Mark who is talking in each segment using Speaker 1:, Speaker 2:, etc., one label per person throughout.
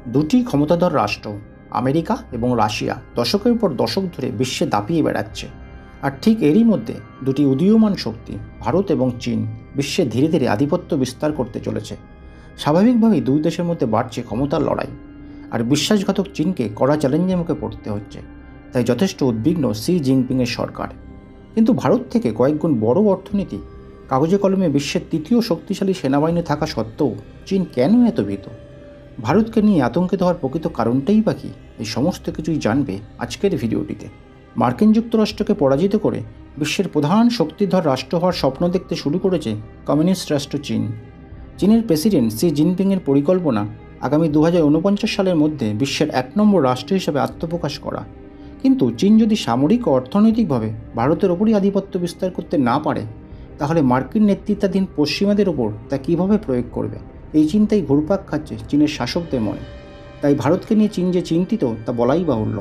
Speaker 1: দুটি ক্ষমতাধর রাষ্ট্র আমেরিকা এবং রাশিয়া দশকের পর দশক ধরে বিশ্বে দাপিয়ে বেড়াচ্ছে। আর ঠিক এরই মধ্যে দুটি উদীয়মান শক্তি ভারত এবং চীন বিশ্বে ধীরে ধীরে আধিপত্য বিস্তার করতে চলেছে। স্বাভাবিকভাবেই দুই দেশের মধ্যে বাড়ছে ক্ষমতার লড়াই, আর বিশ্বাসঘাতক চীনকে কড়া চ্যালেঞ্জের মুখে পড়তে হচ্ছে। তাই যথেষ্ট উদ্বিগ্ন শি জিনপিংয়ের সরকার। কিন্তু ভারত থেকে কয়েকগুণ বড় অর্থনীতি, কাগজে কলমে বিশ্বের তৃতীয় শক্তিশালী সেনাবাহিনী থাকা সত্ত্বেও চীন কেন এত ভীত? ভারতকে নিয়ে আতঙ্কিত হওয়ার প্রকৃত কারণটাই বা কী? এই সমস্ত কিছুই জানবে আজকের ভিডিওটিতে। মার্কিন যুক্তরাষ্ট্রকে পরাজিত করে বিশ্বের প্রধান শক্তিধর রাষ্ট্র হওয়ার স্বপ্ন দেখতে শুরু করেছে কমিউনিস্ট রাষ্ট্র চীন। চীনের প্রেসিডেন্ট শি জিনপিংয়ের পরিকল্পনা আগামী 2049 সালের মধ্যে বিশ্বের 1 নম্বর রাষ্ট্র হিসেবে আত্মপ্রকাশ করা। কিন্তু চীন যদি সামরিক ও অর্থনৈতিকভাবে ভারতের ওপরই আধিপত্য বিস্তার করতে না পারে, তাহলে মার্কিন নেতৃত্বাধীন পশ্চিমাদের ওপর তা কীভাবে প্রয়োগ করবে, এই চিন্তাই ঘুরপাক খাচ্ছে চীনের শাসকদের মনে। তাই ভারতকে নিয়ে চীন যে চিন্তিত তা বলাই বাহুল্য।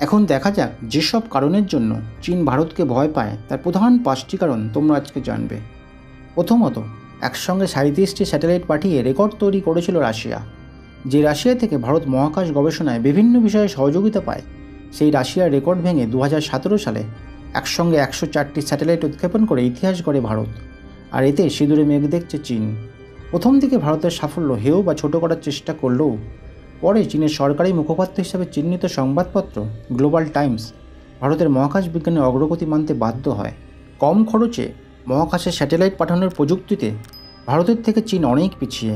Speaker 1: এখন দেখা যাক যেসব কারণের জন্য চীন ভারতকে ভয় পায় তার প্রধান 5টি কারণ তোমরা আজকে জানবে। প্রথমত, একসঙ্গে 37টি স্যাটেলাইট পাঠিয়ে রেকর্ড তৈরি করেছিল রাশিয়া। যে রাশিয়া থেকে ভারত মহাকাশ গবেষণায় বিভিন্ন বিষয়ে সহযোগিতা পায়, সেই রাশিয়ার রেকর্ড ভেঙে 2017 সালে একসঙ্গে 104টি স্যাটেলাইট উৎক্ষেপণ করে ইতিহাস গড়ে ভারত। আর এতে সিঁদুরে মেঘ দেখছে চীন। প্রথম দিকে ভারতের সাফল্য হেয় বা ছোট করার চেষ্টা করলেও পরে চীনের সরকারি মুখপাত্র হিসেবে চিহ্নিত সংবাদপত্র গ্লোবাল টাইমস ভারতের মহাকাশ বিজ্ঞানের অগ্রগতি মানতে বাধ্য হয়। কম খরচে মহাকাশে স্যাটেলাইট পাঠানোর প্রযুক্তিতে ভারতের থেকে চীন অনেক পিছিয়ে।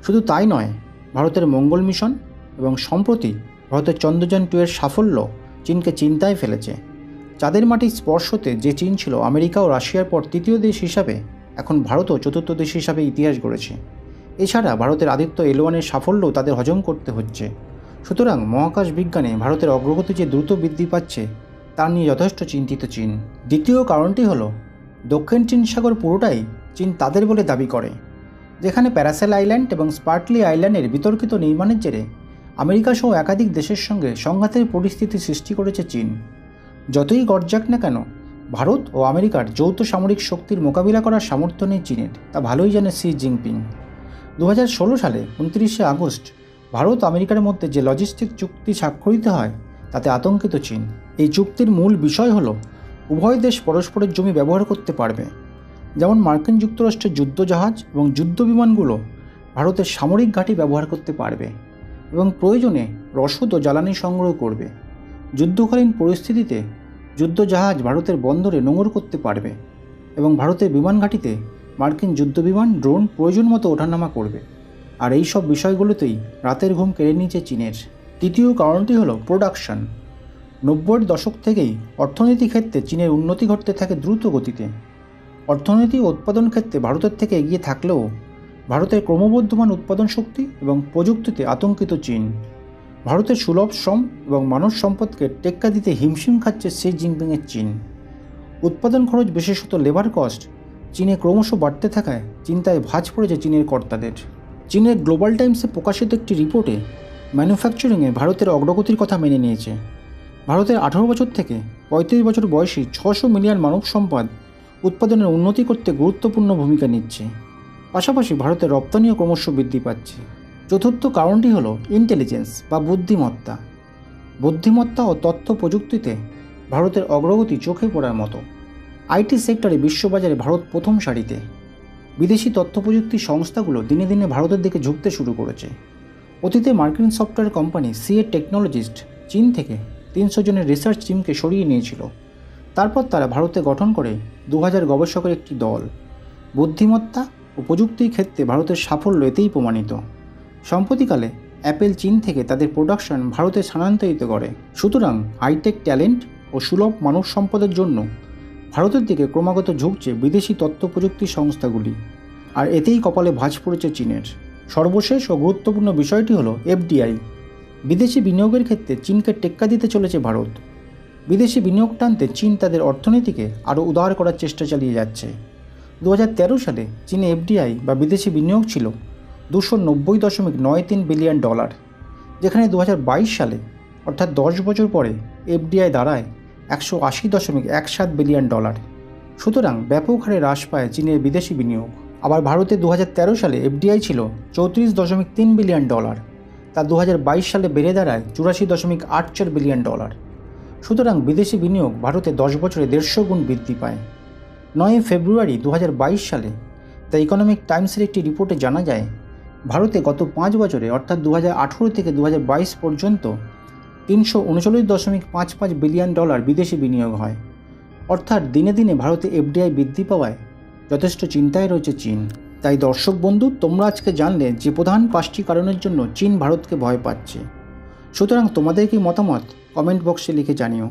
Speaker 1: শুধু তাই নয়, ভারতের মঙ্গল মিশন এবং সম্প্রতি ভারতের চন্দ্রযান 2 এর সাফল্য চীনকে চিন্তায় ফেলেছে। চাঁদের মাটি স্পর্শতে যে চীন ছিল আমেরিকা ও রাশিয়ার পর তৃতীয় দেশ হিসাবে, এখন ভারতও চতুর্থ দেশ হিসাবে ইতিহাস গড়েছে। এছাড়া ভারতের আদিত্য এল1-এর সাফল্যও তাদের হজম করতে হচ্ছে। সুতরাং মহাকাশ বিজ্ঞানে ভারতের অগ্রগতি যে দ্রুত বৃদ্ধি পাচ্ছে তা নিয়ে যথেষ্ট চিন্তিত চীন। দ্বিতীয় কারণটি হলো দক্ষিণ চীন সাগর পুরোটাই চীন তাদের বলে দাবি করে, যেখানে প্যারাসেল আইল্যান্ড এবং স্পার্টলি আইল্যান্ডের বিতর্কিত নির্মাণের জেরে আমেরিকা সহ একাধিক দেশের সঙ্গে সংঘাতের পরিস্থিতি সৃষ্টি করেছে চীন। যতই গরজাক না কেন, ভারত ও আমেরিকার যৌথ সামরিক শক্তির মোকাবিলা করার সামর্থ্য নেই চীনের, তা ভালোই জানে শি জিনপিং। 2016 সালে 29শে আগস্ট ভারত আমেরিকার মধ্যে যে লজিস্টিক চুক্তি স্বাক্ষরিত হয় তাতে আতঙ্কিত চীন। এই চুক্তির মূল বিষয় হলো উভয় দেশ পরস্পরের জমি ব্যবহার করতে পারবে। যেমন মার্কিন যুক্তরাষ্ট্রের যুদ্ধজাহাজ এবং যুদ্ধ বিমানগুলো ভারতের সামরিক ঘাঁটি ব্যবহার করতে পারবে এবং প্রয়োজনে রসদ ও জ্বালানি সংগ্রহ করবে। যুদ্ধকালীন পরিস্থিতিতে যুদ্ধজাহাজ ভারতের বন্দরে নোঙর করতে পারবে এবং ভারতের বিমান ঘাঁটিতে মার্কিন যুদ্ধবিমান, ড্রোন প্রয়োজন মতো ওঠানামা করবে। আর এই সব বিষয়গুলোতেই রাতের ঘুম কেড়ে নিয়েছে চীনের। তৃতীয় কারণটি হলো প্রোডাকশন। 90-এর দশক থেকেই অর্থনীতি ক্ষেত্রে চীনের উন্নতি ঘটতে থাকে দ্রুত গতিতে। অর্থনীতি ও উৎপাদন ক্ষেত্রে ভারতের থেকে এগিয়ে থাকলেও ভারতের ক্রমবর্ধমান উৎপাদন শক্তি এবং প্রযুক্তিতে আতঙ্কিত চীন। ভারতের সুলভ শ্রম এবং মানব সম্পদকে টেক্কা দিতে হিমশিম খাচ্ছে শি জিনপিংয়ের চীন। উৎপাদন খরচ, বিশেষত লেবার কস্ট, চীনে ক্রমশ বাড়তে থাকায় চিন্তায় ভাঁজ পড়েছে চীনের কর্তাদের। চীনের গ্লোবাল টাইমসে প্রকাশিত একটি রিপোর্টে ম্যানুফ্যাকচারিংয়ে ভারতের অগ্রগতির কথা মেনে নিয়েছে। ভারতের 18 বছর থেকে 35 বছর বয়সী 600 মিলিয়ন মানব সম্পদ উৎপাদনের উন্নতি করতে গুরুত্বপূর্ণ ভূমিকা নিচ্ছে। পাশাপাশি ভারতের রপ্তানিও ক্রমশ বৃদ্ধি পাচ্ছে। চতুর্থ কারণটি হলো ইন্টেলিজেন্স বা বুদ্ধিমত্তা। বুদ্ধিমত্তা ও তথ্য প্রযুক্তিতে ভারতের অগ্রগতি চোখে পড়ার মতো। আইটি সেক্টরে বিশ্ববাজারে ভারত প্রথম সারিতে। বিদেশি তথ্য প্রযুক্তি সংস্থাগুলো দিনে দিনে ভারতের দিকে ঝুঁকতে শুরু করেছে। অতীতে মার্কিন সফটওয়্যার কোম্পানি সিএ টেকনোলজিস্ট চীন থেকে 300 জনের রিসার্চ টিমকে সরিয়ে নিয়েছিল। তারপর তারা ভারতে গঠন করে 2000 গবেষকের একটি দল। বুদ্ধিমত্তা ও প্রযুক্তির ক্ষেত্রে ভারতের সাফল্য এতেই প্রমাণিত। সম্প্রতিকালে অ্যাপেল চীন থেকে তাদের প্রোডাকশন ভারতে স্থানান্তরিত করে। সুতরাং হাইটেক ট্যালেন্ট ও সুলভ মানব সম্পদের জন্য ভারতের দিকে ক্রমাগত ঝুঁকছে বিদেশি তথ্য প্রযুক্তি সংস্থাগুলি। আর এতেই কপালে ভাঁজ পড়েছে চীনের। সর্বশেষ ও গুরুত্বপূর্ণ বিষয়টি হলো এফডিআই। বিদেশি বিনিয়োগের ক্ষেত্রে চীনকে টেক্কা দিতে চলেছে ভারত। বিদেশি বিনিয়োগ টানতে চীন তাদের অর্থনীতিকে আরও উদার করার চেষ্টা চালিয়ে যাচ্ছে। 2013 সালে চীনে এফডিআই বা বিদেশি বিনিয়োগ ছিল $290.93 বিলিয়ন, যেখানে 2022 সালে অর্থাৎ 10 বছর পরে এফডিআই দাঁড়ায় $180.17 বিলিয়ন। সুতরাং ব্যাপক হারে হ্রাস পায় চীনের বিদেশি বিনিয়োগ। আবার ভারতে 2013 সালে এফডিআই ছিল $34.3 বিলিয়ন, তা 2022 সালে বেড়ে দাঁড়ায় $84.84 বিলিয়ন। সুতরাং বিদেশি বিনিয়োগ ভারতে 10 বছরে 150 গুণ বৃদ্ধি পায়। 9 ফেব্রুয়ারি 2022 সালে দ্য ইকোনমিক টাইমসের একটি রিপোর্টে জানা যায়, ভারতে গত 5 বছরে অর্থাৎ 2018 থেকে 2022 পর্যন্ত $339.55 বিলিয়ন বিদেশি বিনিয়োগ হয়। অর্থাৎ দিনে দিনে ভারতে এফডিআই বৃদ্ধি পাওয়ায় যথেষ্ট চিন্তায় রয়েছে চীন। তাই দর্শক বন্ধু, তোমরা আজকে জানলে যে প্রধান 5টি কারণের জন্য চীন ভারতকে ভয় পাচ্ছে। সুতরাং তোমাদের কি মতামত কমেন্ট বক্সে লিখে জানিও।